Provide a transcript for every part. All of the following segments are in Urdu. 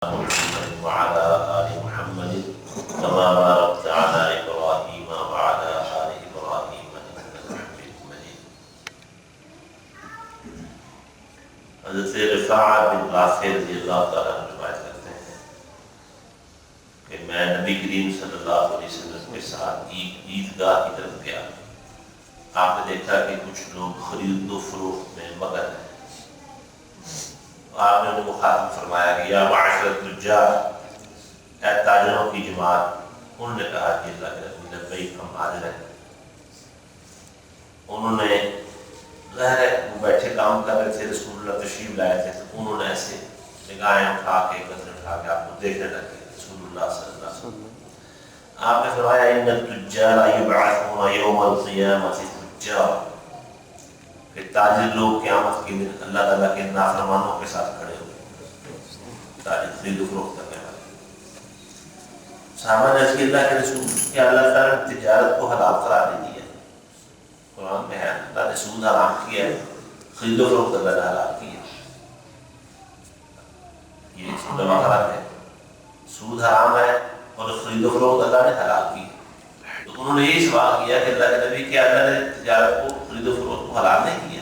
محمد وعلى آل محمد كما باركت على إبراهيم وعلى آل إبراهيم إنك حميد مجيد. حضرت رفاعہ بن رافع رضی اللہ تعالیٰ عنہ روایت کرتے ہیں کہ میں نبی کریم صلی اللہ علیہ وسلم کے ساتھ عیدگاہ کی طرف گیا. آپ نے دیکھا کہ کچھ لوگ خرید و فروخت میں مگن ہیں. آپ نے انہیں مخاطب فرمایا کہ یا معاشر التجار، اے تاجروں کی جماعت. انہوں نے کہا کہ اللہ کے نبی لبیک، ہم حاضر ہیں. انہوں نے ظاہر ہے وہ بیٹھے کام کر رہے تھے، رسول اللہ تشریف لائے تھے، تو انہوں نے ایسے نگاہیں اٹھا کے نظر اٹھا کے آپ کو دیکھنے لگے رسول اللہ صلی اللہ علیہ وسلم. آپ نے فرمایا ان التجار یبعثون یوم القیامۃ تجار، کہ تاجر لوگ قیامت کے دن اللہ تعالیٰ کے نافرمانوں کے ساتھ کھڑے ہوئے. تاجر خرید و فروخت کرنے والے صحابہ نے عرض کیا اللہ کے رسول، کیا اللہ تعالیٰ نے تجارت کو حلال قرار دے دیا؟ قرآن میں ہے اللہ نے سود حرام کیا ہے، خرید و فروخت اللہ نے حلال کیا. یہ سودہ حرام ہے، سود حرام ہے اور خرید و فروخت اللہ نے حلال کی. تو انہوں نے یہی سوال کیا کہ اللہ کے نبی، کیا اللہ نے تجارت کو خرید و فروخت کو حلال نہیں کیا؟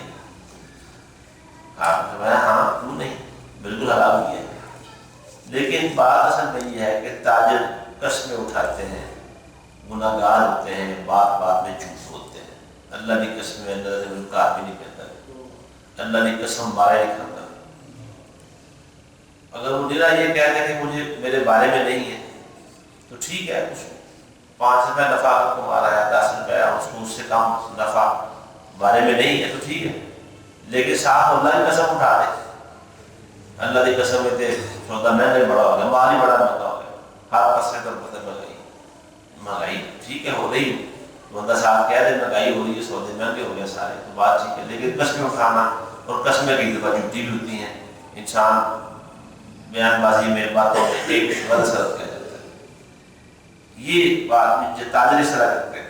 آپ نے فرمایا ہاں کیوں نہیں، بالکل حلال کیا ہے. لیکن بات اصل میں یہ ہے کہ تاجر قسمیں اٹھاتے ہیں، گناہ گار ہوتے ہیں، بات بات میں جھوٹ ہوتے ہیں. اللہ کی قسم میں اللہ نے کہا بھی نہیں کہتا، اللہ کی قسم بارے نہیں کھاتا. اگر وہ میرا یہ کہتے ہیں کہ مجھے میرے بارے میں نہیں ہے تو ٹھیک ہے، کچھ 5 روپے نفع کما رہا ہے، 10 روپے اس کو اس سے کم نفع بارے میں نہیں ہے تو ٹھیک ہے. لیکن صاحب اللہ کی قسم اٹھا دے، اللہ کی قسم میں سودا مہنگا بڑا ہو گیا، مال ہی بڑا مہنگا ہو گیا، ہر پاسے تو مہنگائی ٹھیک ہے ہو رہی. بندہ صاحب کہہ دے مہنگائی ہو رہی ہے، سودے مہنگے ہو گئے سارے، تو بات ٹھیک ہے. لیکن قسمیں اٹھانا، اور قسمیں کی دفعہ جھوٹی بھی ہوتی ہیں، انسان بیان بازی میں باتوں میں ایک غلط سرد کہہ جاتا ہے. یہ بات تاجر اس طرح کرتے ہیں.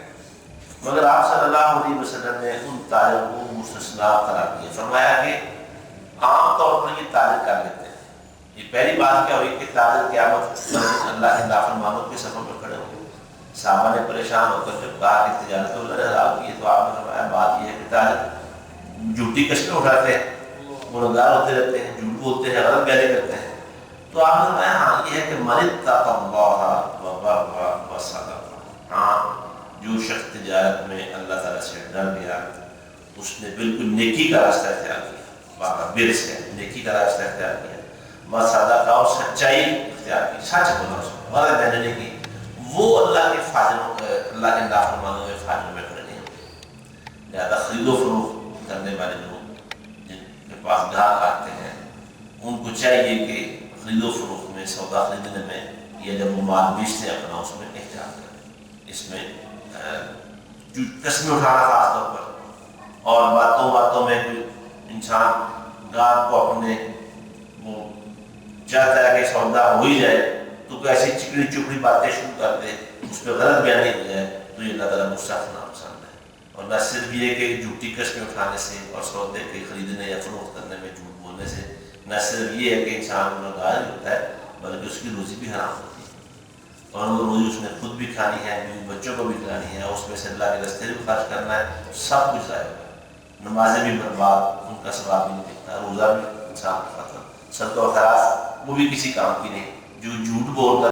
مگر آپ صلی اللہ علیہ وسلم نے ان تاجر کو مستثنا قرار دیا. فرمایا کہ عام طور پر یہ تاجر کر لیتے ہیں. یہ پہلی بات کیا ہوئی کہ تاجر قیامت اللہ کے نافرمانوں کے سفر میں کھڑے ہوئے. صحابہ نے پریشان ہو کر جب کہا کہ تجارت اللہ نے حلال کی ہے، تو آپ نے فرمایا بات یہ ہے کہ تاجر جھوٹی قسمیں اٹھاتے ہیں، گنہگار ہوتے رہتے ہیں، جھوٹ بولتے ہیں، غلط بیانیں کرتے ہیں. تو آپ نے فرمایا ہاں یہ ہے کہ من اتقى اللہ وبر وصدق. ہاں جو شخص تجارت میں اللہ تعالیٰ سے ڈر گیا، اس نے بالکل نیکی کا راستہ اختیار کیا، بر سے نیکی کا راستہ اختیار کیا، وصدق اور سچائی اختیار کی، سچ بولا، اس کو غلط بیانیں نہیں کی. وہ اللہ کے فاجروں، اللہ کے نافرمانوں میں فاجروں میں کھڑے نہیں ہوتے. لہذا خرید و فروخت کرنے والے لوگ جن کے پاس گاہک آتے ہیں، ان کو چاہیے کہ خرید و فروخت میں، سودا خریدنے میں، یا جب وہ مال بیچتے ہیں اپنا، اس میں احتیاط کریں. اس میں قسمیں اٹھانا خاص طور پر، اور باتوں میں کوئی انسان گاہک کو اپنے وہ چاہتا ہے کہ سودا ہو ہی جائے تو کوئی ایسی چکڑی چپڑی باتیں شروع کر دے، اس پہ غلط بیانی ہو جائے، تو یہ اللہ تعالیٰ مستحق ناپسند ہے. اور نہ صرف یہ کہ جھوٹی قسمیں اٹھانے سے اور سودے کے خریدنے یا فروخت کرنے میں جھوٹ بولنے سے نہ صرف یہ ہے کہ انسان گنہگار ہوتا ہے، بلکہ اس کی روزی بھی حرام ہوتی ہے. اور وہ روزی اس نے خود بھی کھانی ہے، بیوی بچوں کو بھی کھلانی ہے، اس میں سے اللہ کے راستے بھی خرچ کرنا ہے، سب کچھ ضائع ہوگا. نمازیں بھی برباد، ان کا ثواب بھی نہیں دکھتا، روزہ بھی انسان کا ختم، صدقہ و خیرات وہ بھی کسی کام کی نہیں. جو جھوٹ بولتا